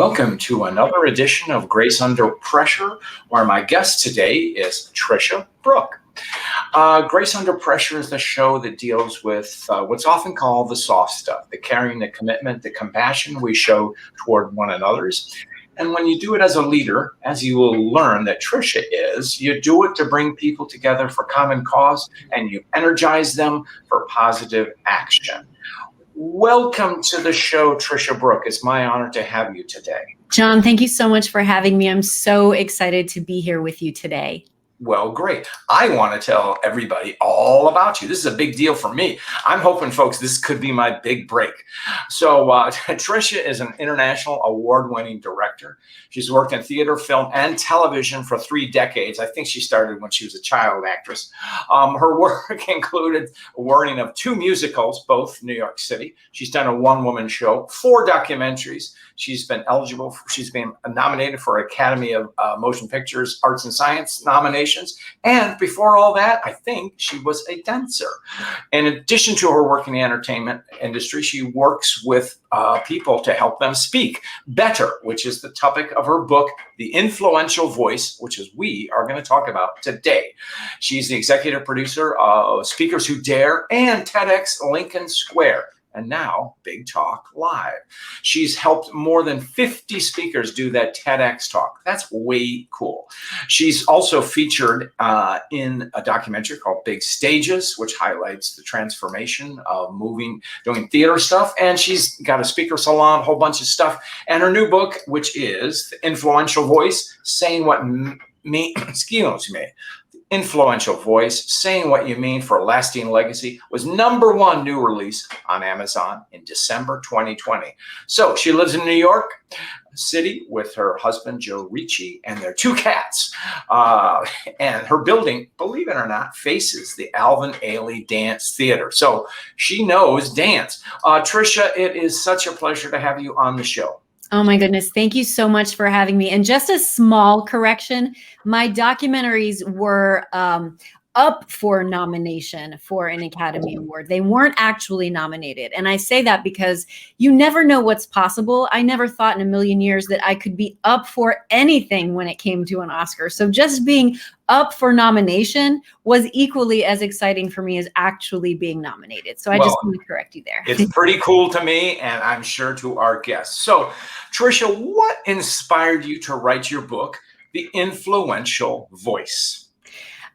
Welcome to another edition of Grace Under Pressure, where my guest today is Tricia Brouk. Grace Under Pressure is the show that deals with what's often called the soft stuff, the caring, the commitment, the compassion we show toward one another's. And when you do it as a leader, as you will learn that Tricia is, you do it to bring people together for common cause, and you energize them for positive action. Welcome to the show, Tricia Brouk. It's my honor to have you today. John, thank you so much for having me. I'm so excited to be here with you today. Well, great. I want to tell everybody all about you. This is a big deal for me. I'm hoping, folks, this could be my big break. So Tricia is an international award-winning director. She's worked in theater, film, and television for 3 decades. I think she started when she was a child actress. Her work included awarding of 2 musicals, both New York City. She's done a one-woman show, 4 documentaries. She's been nominated for Academy of Motion Pictures Arts and Science nominations. And before all that, I think she was a dancer. In addition to her work in the entertainment industry, she works with people to help them speak better, which is the topic of her book, The Influential Voice, which is we are going to talk about today. She's the executive producer of Speakers Who Dare and TEDx Lincoln Square. And now Big Talk Live. She's helped more than 50 speakers do that TEDx talk. That's way cool. She's also featured in a documentary called Big Stages, which highlights the transformation of doing theater stuff. And she's got a speaker salon, a whole bunch of stuff. And her new book, which is The Influential Voice, Saying What Influential Voice, Saying What You Mean for a Lasting Legacy, was #1 new release on Amazon in December 2020. So she lives in New York City with her husband, Joe Ricci, and their 2 cats. And her building, believe it or not, faces the Alvin Ailey Dance Theater. So she knows dance. Tricia, it is such a pleasure to have you on the show. Oh my goodness. Thank you so much for having me. And just a small correction, my documentaries were up for nomination for an Academy Award. They weren't actually nominated. And I say that because you never know what's possible. I never thought in a million years that I could be up for anything when it came to an Oscar. So just being up for nomination was equally as exciting for me as actually being nominated. So I just want to correct you there. It's pretty cool to me, and I'm sure to our guests. So Tricia, what inspired you to write your book, The Influential Voice?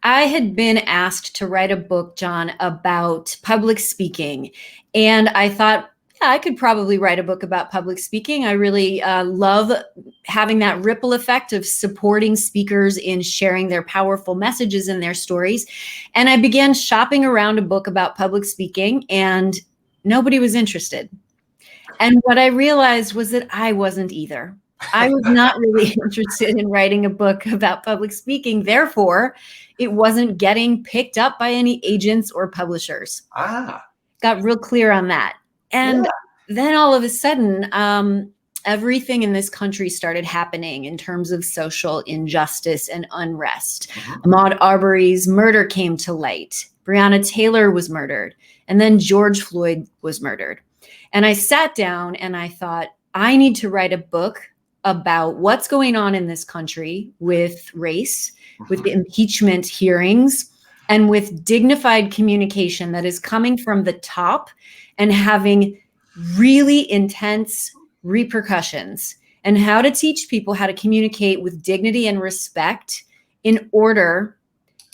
I had been asked to write a book, John, about public speaking. And I thought, yeah, I could probably write a book about public speaking. I really love having that ripple effect of supporting speakers in sharing their powerful messages and their stories. And I began shopping around a book about public speaking, and nobody was interested. And what I realized was that I wasn't either. I was not really interested in writing a book about public speaking. Therefore, it wasn't getting picked up by any agents or publishers. Got real clear on that. And then all of a sudden, everything in this country started happening in terms of social injustice and unrest. Ahmaud Arbery's murder came to light. Breonna Taylor was murdered. And then George Floyd was murdered. And I sat down and I thought, I need to write a book about what's going on in this country with race, with the impeachment hearings, and with dignified communication that is coming from the top and having really intense repercussions, and how to teach people how to communicate with dignity and respect in order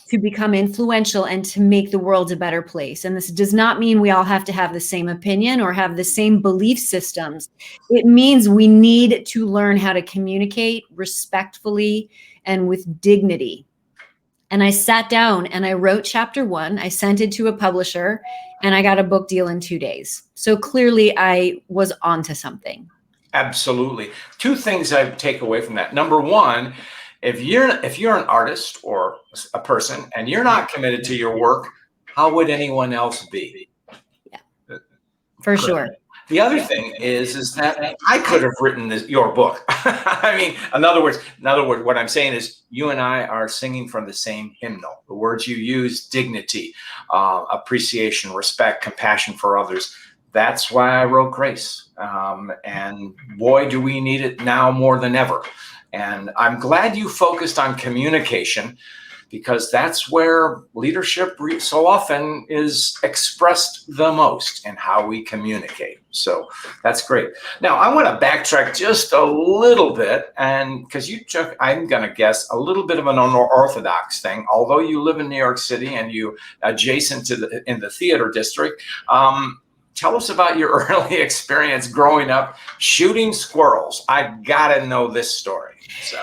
to become influential and to make the world a better place. And this does not mean we all have to have the same opinion or have the same belief systems. It means we need to learn how to communicate respectfully and with dignity. And I sat down and I wrote chapter 1. I sent it to a publisher and I got a book deal in 2 days. So clearly I was onto something. Absolutely. 2 things I take away from that. Number 1, if you're an artist or a person and you're not committed to your work, how would anyone else be? Yeah, for sure. The other thing is that I could have written your book. I mean, in other words, what I'm saying is you and I are singing from the same hymnal. The words you use, dignity, appreciation, respect, compassion for others. That's why I wrote Grace. And boy, do we need it now more than ever. And I'm glad you focused on communication, because that's where leadership so often is expressed the most, in how we communicate. So that's great. Now, I want to backtrack just a little bit, and because you took, I'm going to guess, a little bit of an unorthodox thing, although you live in New York City and you adjacent to in the theater district. Tell us about your early experience growing up shooting squirrels. I got to know this story. So.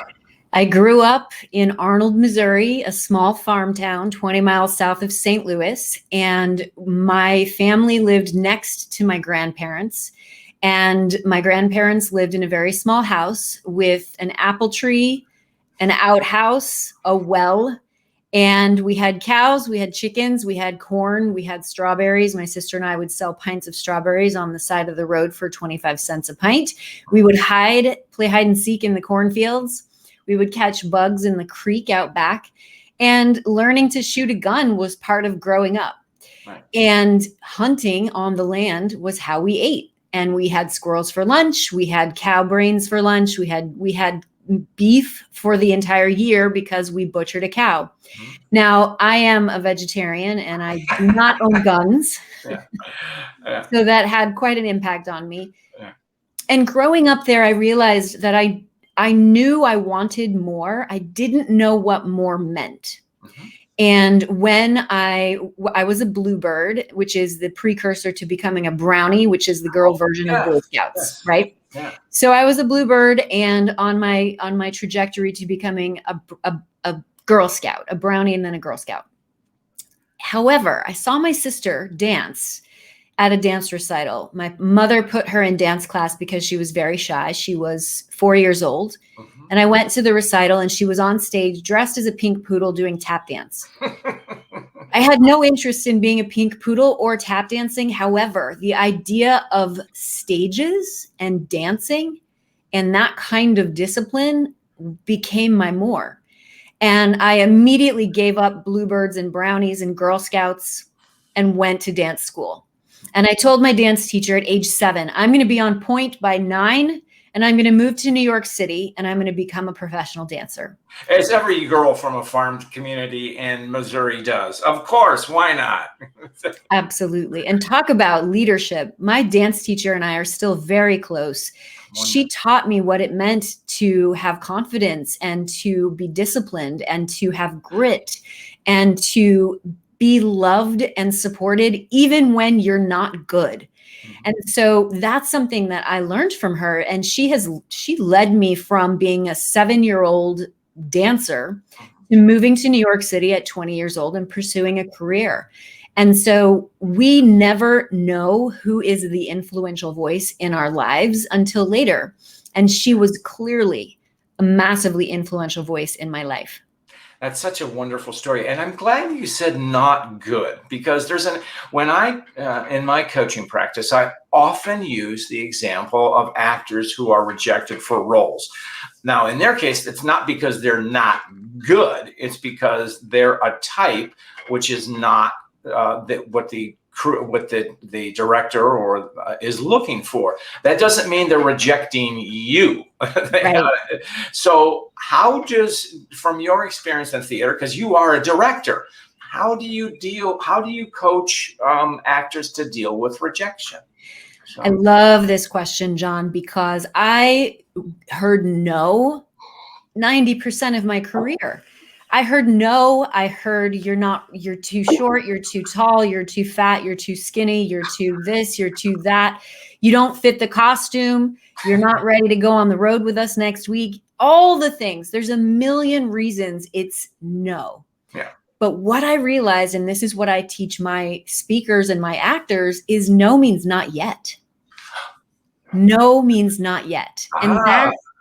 I grew up in Arnold, Missouri, a small farm town 20 miles south of St. Louis. And my family lived next to my grandparents. And my grandparents lived in a very small house with an apple tree, an outhouse, a well. And we had cows, we had chickens, we had corn, we had strawberries. My sister and I would sell pints of strawberries on the side of the road for 25 cents a pint. We would play hide and seek in the cornfields. We would catch bugs in the creek out back, and learning to shoot a gun was part of growing up. Right. And hunting on the land was how we ate. And we had squirrels for lunch. We had cow brains for lunch. We had beef for the entire year because we butchered a cow. Mm-hmm. Now, I am a vegetarian and I do not own guns. Yeah. Yeah. So that had quite an impact on me. Yeah. And growing up there, I realized that I knew I wanted more. I didn't know what more meant. Mm-hmm. And when I was a bluebird, which is the precursor to becoming a brownie, which is the girl version of Boy Scouts, right? Yeah. So I was a bluebird, and on my trajectory to becoming a Girl Scout, a brownie, and then a Girl Scout. However, I saw my sister dance at a dance recital. My mother put her in dance class because she was very shy. She was 4 years old. Mm-hmm. And I went to the recital, and she was on stage dressed as a pink poodle doing tap dance. I had no interest in being a pink poodle or tap dancing. However, the idea of stages and dancing and that kind of discipline became my more. And I immediately gave up bluebirds and brownies and Girl Scouts and went to dance school. And I told my dance teacher at age 7, I'm going to be on point by 9, and I'm going to move to New York City, and I'm going to become a professional dancer. As every girl from a farm community in Missouri does. Of course, why not? Absolutely. And talk about leadership. My dance teacher and I are still very close. She taught me what it meant to have confidence and to be disciplined and to have grit and to be loved and supported even when you're not good. And so that's something that I learned from her. And she led me from being a 7-year-old dancer to moving to New York City at 20 years old and pursuing a career. And so we never know who is the influential voice in our lives until later. And she was clearly a massively influential voice in my life. That's such a wonderful story. And I'm glad you said not good, because when I, in my coaching practice, I often use the example of actors who are rejected for roles. Now, in their case, it's not because they're not good. It's because they're a type which is not what the director or is looking for. That doesn't mean they're rejecting you. Right. So how does, from your experience in theater, because you are a director, how do you coach actors to deal with rejection? So. I love this question, John, because I heard no 90% of my career. I heard no. I heard you're too short, you're too tall, you're too fat, you're too skinny, you're too this, you're too that. You don't fit the costume. You're not ready to go on the road with us next week. All the things. There's a million reasons it's no. Yeah. But what I realized, and this is what I teach my speakers and my actors, is no means not yet. No means not yet. And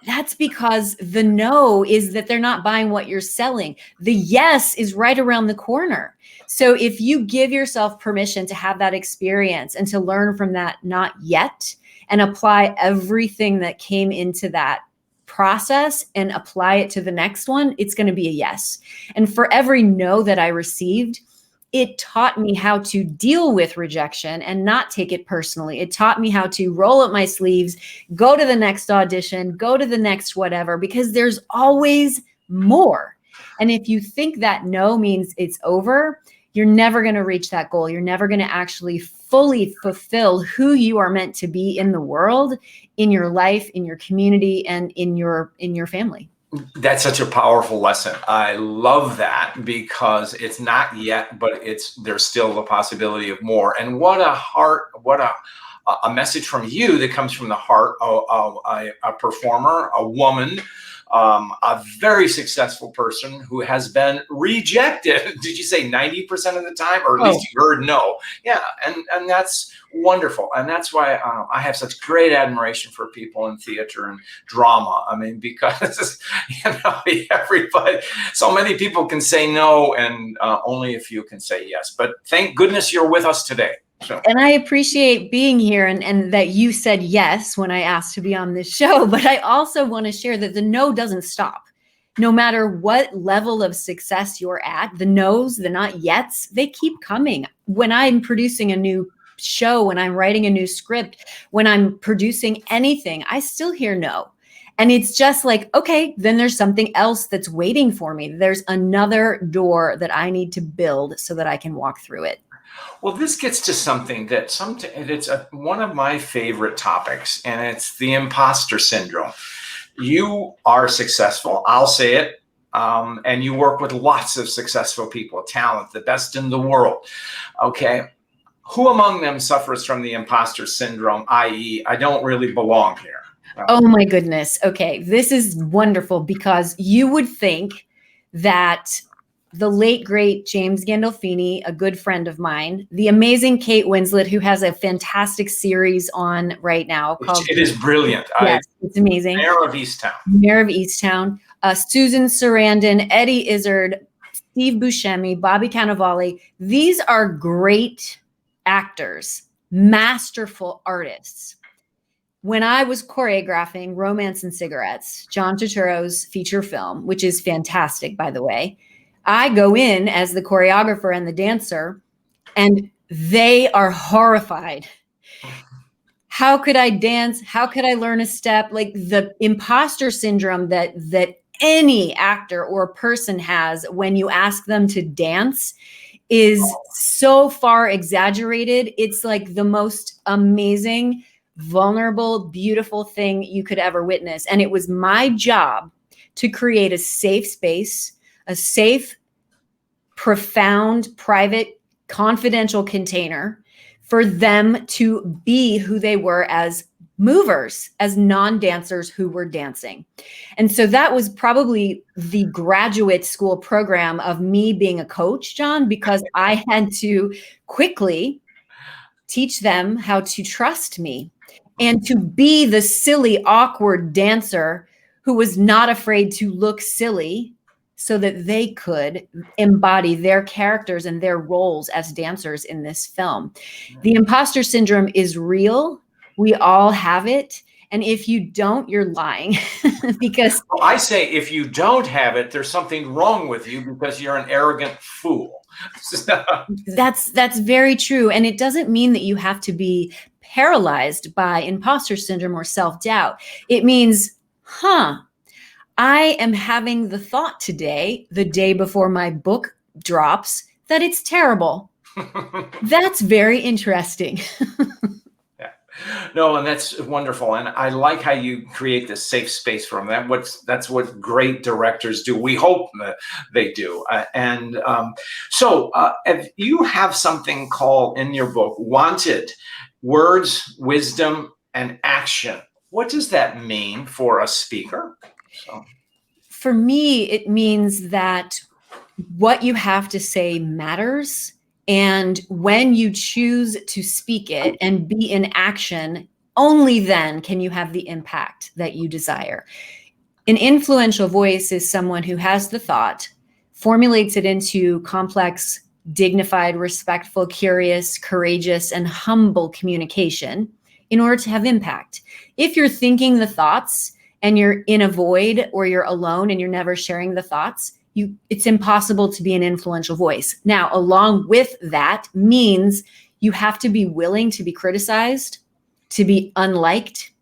that's because the no is that they're not buying what you're selling. The yes is right around the corner. So if you give yourself permission to have that experience and to learn from that not yet and apply everything that came into that process and apply it to the next one, it's going to be a yes. And for every no that I received, it taught me how to deal with rejection and not take it personally. It taught me how to roll up my sleeves, go to the next audition, go to the next whatever, because there's always more. And if you think that no means it's over, you're never going to reach that goal. You're never going to actually fully fulfill who you are meant to be in the world, in your life, in your community, and in your family. That's such a powerful lesson. I love that, because it's not yet, but there's still the possibility of more. And what a message from you that comes from the heart of a performer, a woman, a very successful person who has been rejected. Did you say 90% of the time, or at least you heard no? Yeah, and that's wonderful, and that's why I have such great admiration for people in theater and drama. I mean, because everybody, so many people can say no, and only a few can say yes. But thank goodness you're with us today. So. And I appreciate being here and that you said yes when I asked to be on this show. But I also want to share that the no doesn't stop. No matter what level of success you're at, the no's, the not yets, they keep coming. When I'm producing a new show, when I'm writing a new script, when I'm producing anything, I still hear no. And it's just like, okay, then there's something else that's waiting for me. There's another door that I need to build so that I can walk through it. Well, this gets to something that it's one of my favorite topics, and it's the imposter syndrome. You are successful, I'll say it, and you work with lots of successful people, talent, the best in the world. Okay, who among them suffers from the imposter syndrome, i.e., I don't really belong here? Oh my goodness. Okay, this is wonderful, because you would think that the late, great James Gandolfini, a good friend of mine, the amazing Kate Winslet, who has a fantastic series on right now called— It is brilliant. Yes, it's amazing. Mayor of Easttown. Mayor of Easttown. Susan Sarandon, Eddie Izzard, Steve Buscemi, Bobby Cannavale. These are great actors, masterful artists. When I was choreographing Romance and Cigarettes, John Turturro's feature film, which is fantastic, by the way, I go in as the choreographer and the dancer, and they are horrified. How could I dance? How could I learn a step? Like, the imposter syndrome that any actor or person has when you ask them to dance is so far exaggerated. It's like the most amazing, vulnerable, beautiful thing you could ever witness. And it was my job to create a safe space, a safe, profound, private, confidential container for them to be who they were as movers, as non-dancers who were dancing. And so that was probably the graduate school program of me being a coach, John, because I had to quickly teach them how to trust me and to be the silly, awkward dancer who was not afraid to look silly, so that they could embody their characters and their roles as dancers in this film. The imposter syndrome is real. We all have it. And if you don't, you're lying. Because well, I say, if you don't have it, there's something wrong with you, because you're an arrogant fool. That's very true. And it doesn't mean that you have to be paralyzed by imposter syndrome or self-doubt. It means, I am having the thought today, the day before my book drops, that it's terrible. That's very interesting. Yeah. No, and that's wonderful. And I like how you create this safe space for them. That's what great directors do. We hope that they do. So you have something called in your book, Wanted: Words, Wisdom, and Action. What does that mean for a speaker? So. For me, it means that what you have to say matters. And when you choose to speak it and be in action, only then can you have the impact that you desire. An influential voice is someone who has the thought, formulates it into complex, dignified, respectful, curious, courageous, and humble communication in order to have impact. If you're thinking the thoughts and you're in a void, or you're alone and you're never sharing the thoughts, it's impossible to be an influential voice. Now, along with that means you have to be willing to be criticized, to be unliked,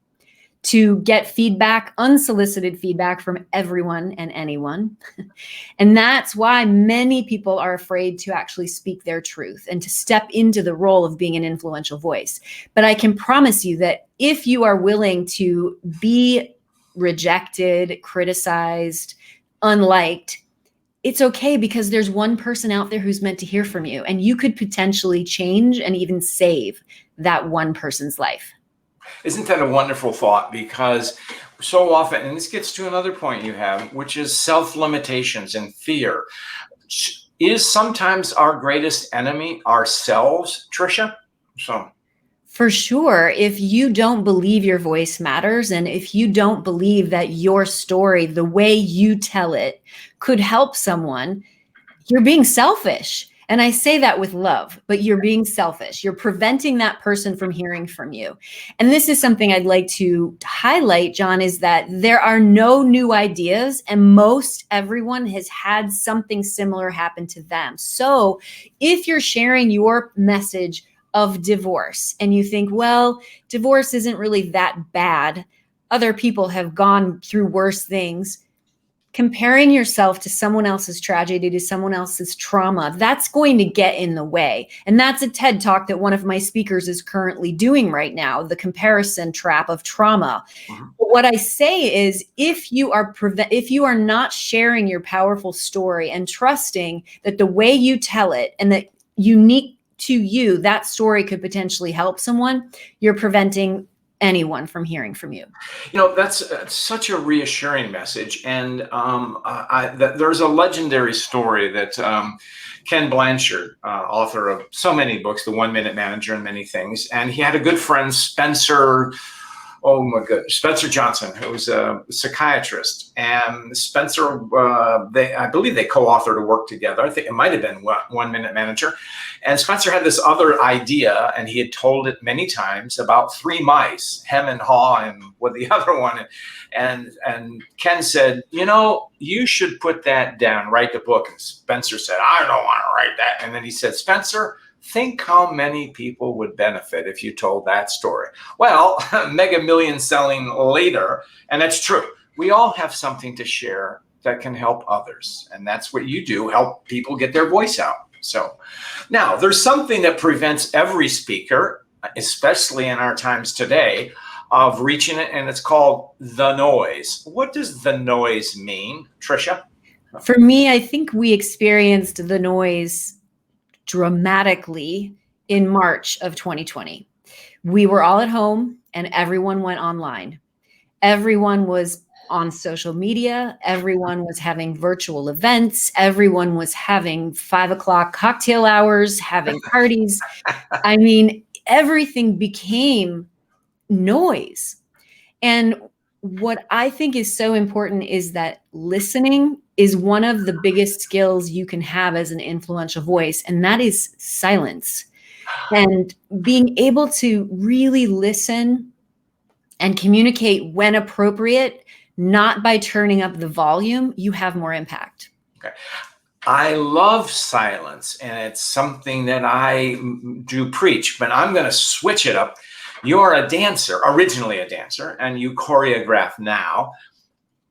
to get feedback, unsolicited feedback from everyone and anyone. And that's why many people are afraid to actually speak their truth and to step into the role of being an influential voice. But I can promise you that if you are willing to be rejected, criticized, unliked, it's okay, because there's one person out there who's meant to hear from you, and you could potentially change and even save that one person's life. Isn't that a wonderful thought? Because so often, and this gets to another point you have, which is self-limitations and fear, is sometimes our greatest enemy ourselves, Tricia? So. For sure. If you don't believe your voice matters, and if you don't believe that your story, the way you tell it, could help someone, you're being selfish. And I say that with love, but you're being selfish. You're preventing that person from hearing from you. And this is something I'd like to highlight, John, is that there are no new ideas, and most everyone has had something similar happen to them. So if you're sharing your message of divorce and you think, well, divorce isn't really that bad, other people have gone through worse things, comparing yourself to someone else's tragedy, to someone else's trauma, that's going to get in the way. And that's a TED Talk that one of my speakers is currently doing right now, the comparison trap of trauma. But what I say is, if you are not sharing your powerful story and trusting that the way you tell it and that unique to you, that story could potentially help someone, you're preventing anyone from hearing from you. That's such a reassuring message. And there's a legendary story that Ken Blanchard, author of so many books, The 1 Minute Manager and many things, and he had a good friend, Spencer Johnson, who was a psychiatrist. And Spencer, I believe they co-authored a work together. I think it might have been 1 Minute Manager. And Spencer had this other idea, and he had told it many times, about 3 mice, hem and haw, and with the other one. And Ken said, you should put that down, write the book. And Spencer said, I don't want to write that. And then he said, Spencer, think how many people would benefit if you told that story. Well, mega million selling later, and that's true. We all have something to share that can help others. And that's what you do, help people get their voice out. So now there's something that prevents every speaker, especially in our times today, of reaching it, and it's called the noise. What does the noise mean, Tricia? For me, I think we experienced the noise dramatically in March of 2020. We were all at home and everyone went online. Everyone was on social media. Everyone was having virtual events. Everyone was having 5 o'clock cocktail hours, having parties. I mean, everything became noise. And what I think is so important is that listening is one of the biggest skills you can have as an influential voice, and that is silence. And being able to really listen and communicate when appropriate, not by turning up the volume, you have more impact. Okay. I love silence, and it's something that I do preach, but I'm going to switch it up. You're a dancer, originally a dancer, and you choreograph now.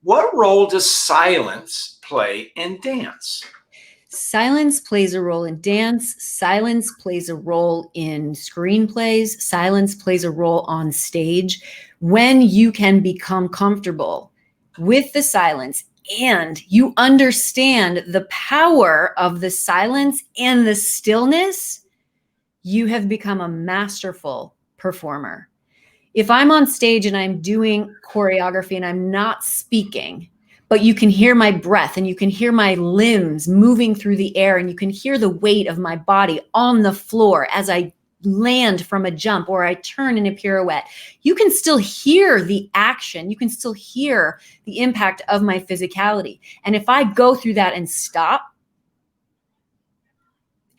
What role does silence play in dance? Silence plays a role in dance. Silence plays a role in screenplays. Silence plays a role on stage. When you can become comfortable with the silence and you understand the power of the silence and the stillness, you have become a masterful performer. If I'm on stage and I'm doing choreography and I'm not speaking, but you can hear my breath and you can hear my limbs moving through the air and you can hear the weight of my body on the floor as I land from a jump or I turn in a pirouette, you can still hear the action. You can still hear the impact of my physicality. And if I go through that and stop,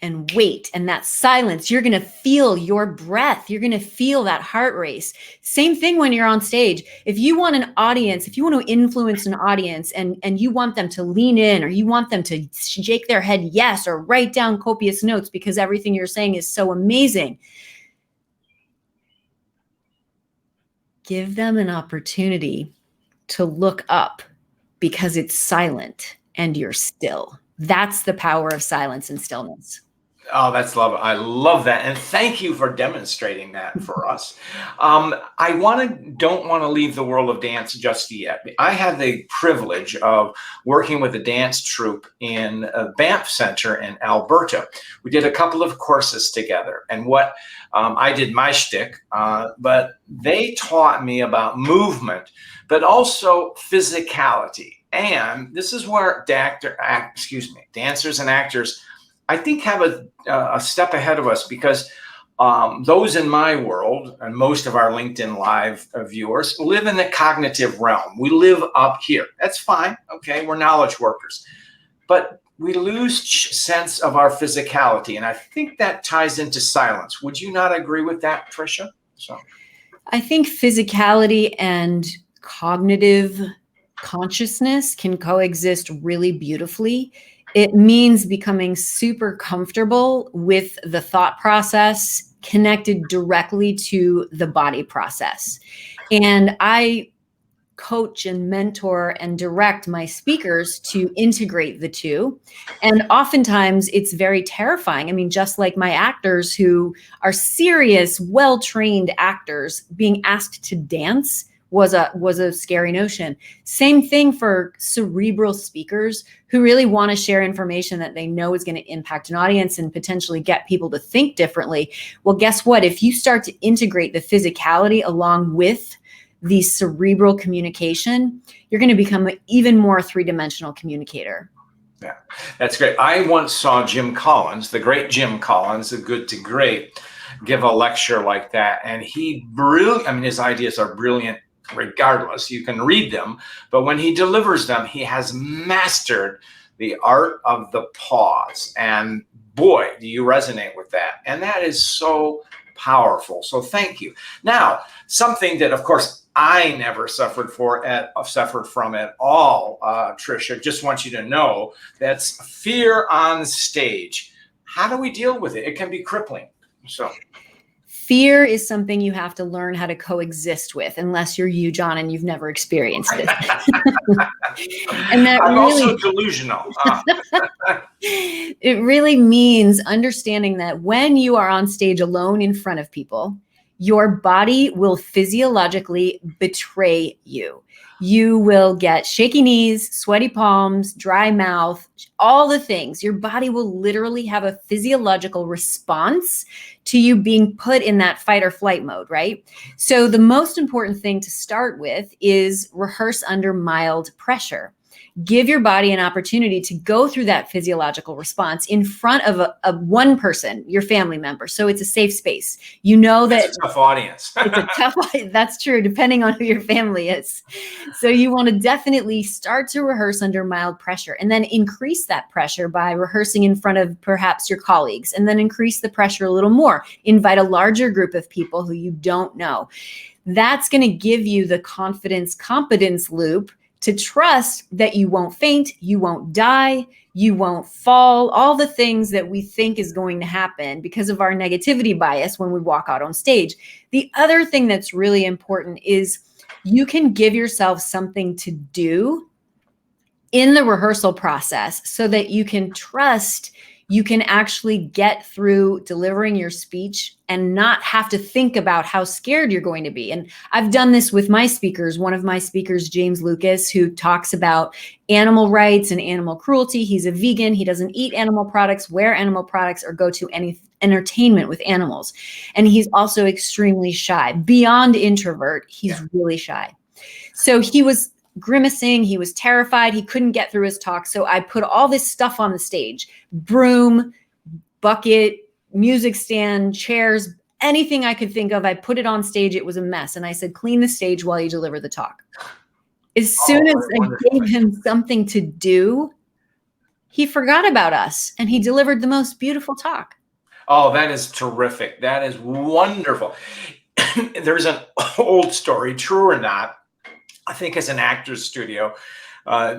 and wait. And that silence, you're going to feel your breath. You're going to feel that heart race. Same thing when you're on stage. If you want an audience, if you want to influence an audience and you want them to lean in, or you want them to shake their head yes, or write down copious notes because everything you're saying is so amazing, give them an opportunity to look up because it's silent and you're still. That's the power of silence and stillness. Oh, that's love. I love that. And thank you for demonstrating that for us. I don't want to leave the world of dance just yet. I had the privilege of working with a dance troupe in Banff Center in Alberta. We did a couple of courses together, and what I did my shtick, but they taught me about movement, but also physicality. And this is where dancers and actors, I think, have a step ahead of us, because those in my world and most of our LinkedIn Live viewers live in the cognitive realm. We live up here. That's fine. Okay, we're knowledge workers. But we lose sense of our physicality. And I think that ties into silence. Would you not agree with that, Tricia? So, I think physicality and cognitive consciousness can coexist really beautifully. It means becoming super comfortable with the thought process connected directly to the body process. And I coach and mentor and direct my speakers to integrate the two. And oftentimes it's very terrifying. I mean, just like my actors who are serious, well-trained actors, being asked to dance was a scary notion. Same thing for cerebral speakers who really want to share information that they know is going to impact an audience and potentially get people to think differently. Well, guess what? If you start to integrate the physicality along with the cerebral communication, you're going to become an even more three-dimensional communicator. Yeah, that's great. I once saw Jim Collins, the great Jim Collins, the Good to Great, give a lecture like that. And his ideas are brilliant regardless. You can read them, but when he delivers them, he has mastered the art of the pause. And boy, do you resonate with that. And that is so powerful. So thank you. Now, something that, of course, I never suffered from at all, Tricia, just want you to know, that's fear on stage. How do we deal with it? It can be crippling. So fear is something you have to learn how to coexist with, unless you're you, John, and you've never experienced it. And that I'm really, also delusional. it really means understanding that when you are on stage alone in front of people, your body will physiologically betray you. You will get shaky knees, sweaty palms, dry mouth, all the things. Your body will literally have a physiological response to you being put in that fight or flight mode, right? So the most important thing to start with is rehearse under mild pressure. Give your body an opportunity to go through that physiological response in front of a one person, your family member. So it's a safe space. You know that it's a tough audience. It's a tough audience. That's true, depending on who your family is. So you want to definitely start to rehearse under mild pressure, and then increase that pressure by rehearsing in front of perhaps your colleagues, and then increase the pressure a little more. Invite a larger group of people who you don't know. That's going to give you the confidence-competence loop to trust that you won't faint, you won't die, you won't fall, all the things that we think is going to happen because of our negativity bias when we walk out on stage. The other thing that's really important is you can give yourself something to do in the rehearsal process so that you can trust you can actually get through delivering your speech and not have to think about how scared you're going to be. And I've done this with my speakers. One of my speakers, James Lucas, who talks about animal rights and animal cruelty. He's a vegan. He doesn't eat animal products, wear animal products, or go to any entertainment with animals. And he's also extremely shy. Beyond introvert, he's really shy. So he was grimacing. He was terrified. He couldn't get through his talk. So I put all this stuff on the stage: broom, bucket, music stand, chairs, anything I could think of. I put it on stage. It was a mess. And I said, clean the stage while you deliver the talk. As soon as I gave him something to do, he forgot about us and he delivered the most beautiful talk. Oh, that is terrific. That is wonderful. There's an old story, true or not, I think as an actor's studio,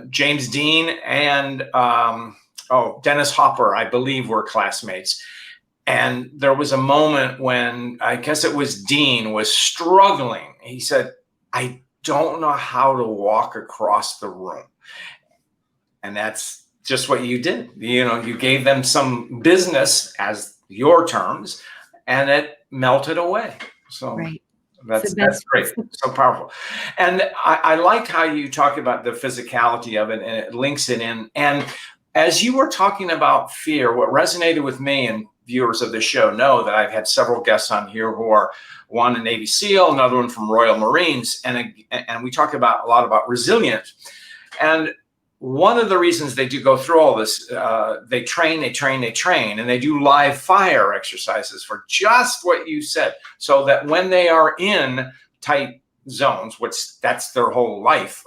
James Dean and Dennis Hopper, I believe, were classmates. And there was a moment when I guess it was Dean was struggling. He said, I don't know how to walk across the room. And that's just what you did. You gave them some business as your terms, and it melted away. So right. That's great. So powerful. And I liked how you talk about the physicality of it, and it links it in. And as you were talking about fear, what resonated with me, and viewers of the show know that I've had several guests on here who are one a Navy SEAL, another one from Royal Marines, and we talk about a lot about resilience. And one of the reasons they do go through all this, they train, and they do live fire exercises for just what you said, so that when they are in tight zones, that's their whole life,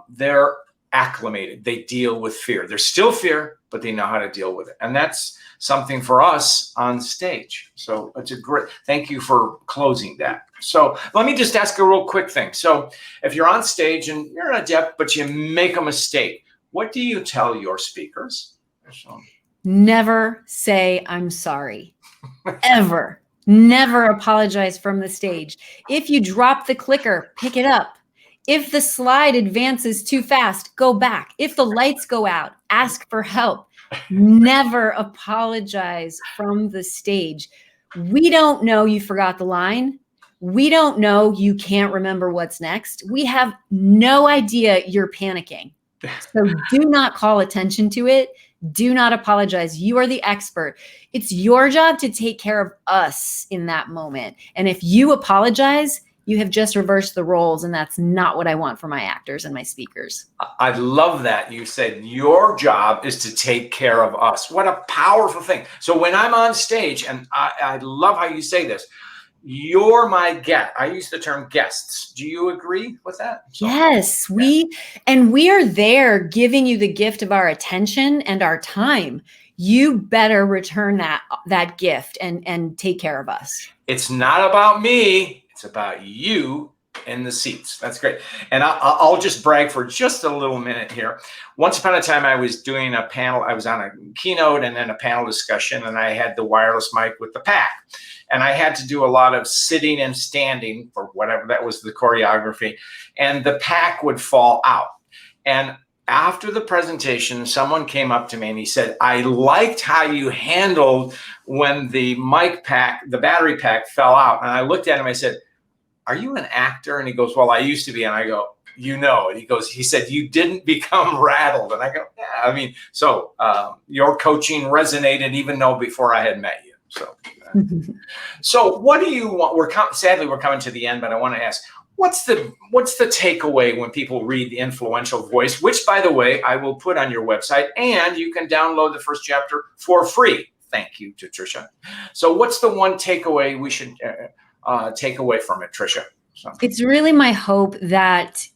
they're acclimated. They deal with fear. There's still fear, but they know how to deal with it. And that's something for us on stage. So it's thank you for closing that. So let me just ask a real quick thing. So if you're on stage and you're an adept, but you make a mistake, what do you tell your speakers? Never say, I'm sorry, ever. Never apologize from the stage. If you drop the clicker, pick it up. If the slide advances too fast, go back. If the lights go out, ask for help. Never apologize from the stage. We don't know you forgot the line. We don't know you can't remember what's next. We have no idea you're panicking. So do not call attention to it. Do not apologize. You are the expert. It's your job to take care of us in that moment. And if you apologize, you have just reversed the roles, and that's not what I want for my actors and my speakers. I love that you said your job is to take care of us. What a powerful thing. So when I'm on stage, and I love how you say this, you're my guest. I use the term guests. Do you agree with that? Yes, we are there giving you the gift of our attention and our time. You better return that gift and take care of us. It's not about me. It's about you in the seats. That's great. And I'll just brag for just a little minute here. Once upon a time, I was doing a panel. I was on a keynote and then a panel discussion, and I had the wireless mic with the pack. And I had to do a lot of sitting and standing for whatever that was the choreography. And the pack would fall out. And after the presentation, someone came up to me and he said, I liked how you handled when the mic pack, the battery pack fell out. And I looked at him, I said, are you an actor? And he goes, well, I used to be. And I go, and he said, you didn't become rattled. And I go, yeah, I mean, so your coaching resonated even though before I had met you. So what do you want? Sadly, we're coming to the end, but I want to ask, what's the takeaway when people read The Influential Voice, which, by the way, I will put on your website, and you can download the first chapter for free. Thank you to Tricia. So what's the one takeaway we should take away from it, Tricia? So. It's really my hope that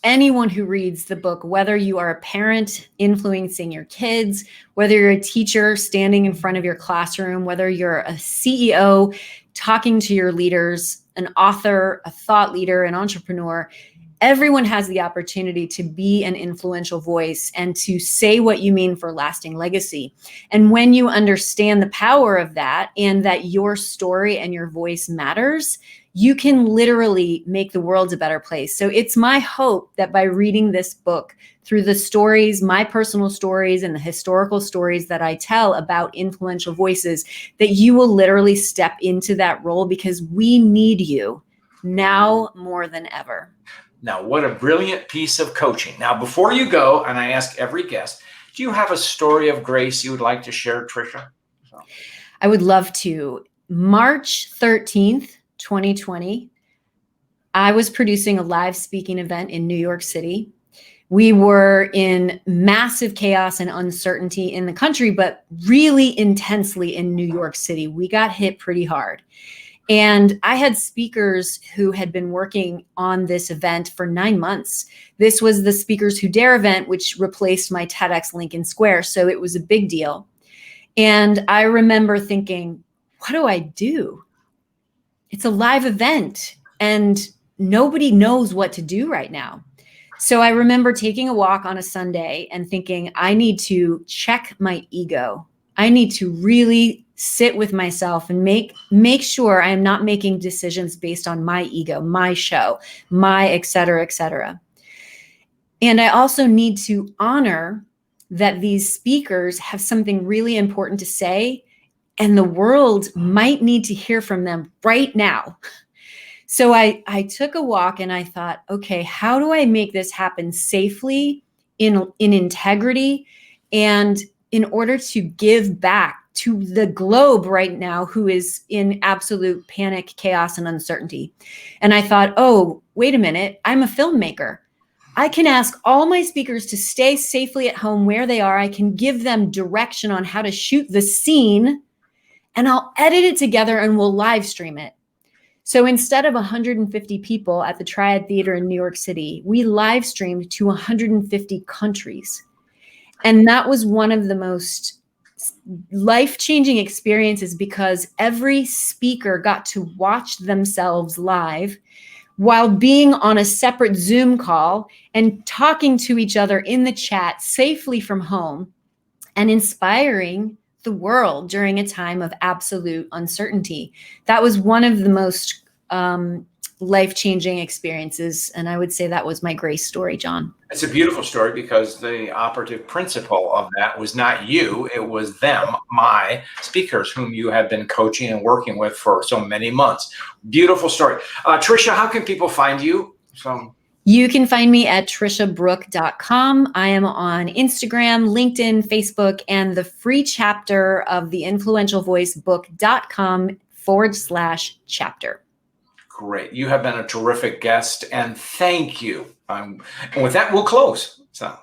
anyone who reads the book, whether you are a parent influencing your kids, whether you're a teacher standing in front of your classroom, whether you're a CEO talking to your leaders, an author, a thought leader, an entrepreneur, everyone has the opportunity to be an influential voice and to say what you mean for lasting legacy. And when you understand the power of that and that your story and your voice matters, you can literally make the world a better place. So it's my hope that by reading this book, through the stories, my personal stories and the historical stories that I tell about influential voices, that you will literally step into that role, because we need you now more than ever. Now, what a brilliant piece of coaching. Now, before you go, and I ask every guest, do you have a story of grace you would like to share, Tricia? I would love to. March 13th, 2020, I was producing a live speaking event in New York City. We were in massive chaos and uncertainty in the country, but really intensely in New York City. We got hit pretty hard. And I had speakers who had been working on this event for 9 months. This was the Speakers Who Dare event, which replaced my TEDx Lincoln Square. So it was a big deal. And I remember thinking, what do I do? It's a live event and nobody knows what to do right now. So I remember taking a walk on a Sunday and thinking, I need to check my ego. I need to really sit with myself and make sure I am not making decisions based on my ego, my show, my et cetera, et cetera. And I also need to honor that these speakers have something really important to say, and the world might need to hear from them right now. So I took a walk and I thought, okay, how do I make this happen safely, in integrity, and in order to give back to the globe right now, who is in absolute panic, chaos, and uncertainty. And I thought, oh, wait a minute, I'm a filmmaker. I can ask all my speakers to stay safely at home where they are. I can give them direction on how to shoot the scene, and I'll edit it together and we'll live stream it. So instead of 150 people at the Triad Theater in New York City, we live streamed to 150 countries. And that was one of the most life-changing experiences, because every speaker got to watch themselves live while being on a separate Zoom call and talking to each other in the chat safely from home and inspiring the world during a time of absolute uncertainty. That was one of the most life-changing experiences. And I would say that was my grace story, John. It's a beautiful story, because the operative principle of that was not you, it was them, my speakers, whom you have been coaching and working with for so many months. Beautiful story. Tricia, how can people find you? You can find me at triciabrouk.com. I am on Instagram, LinkedIn, Facebook, and the free chapter of the influential voice book.com/chapter. Great. You have been a terrific guest, and thank you. And with that, we'll close. So.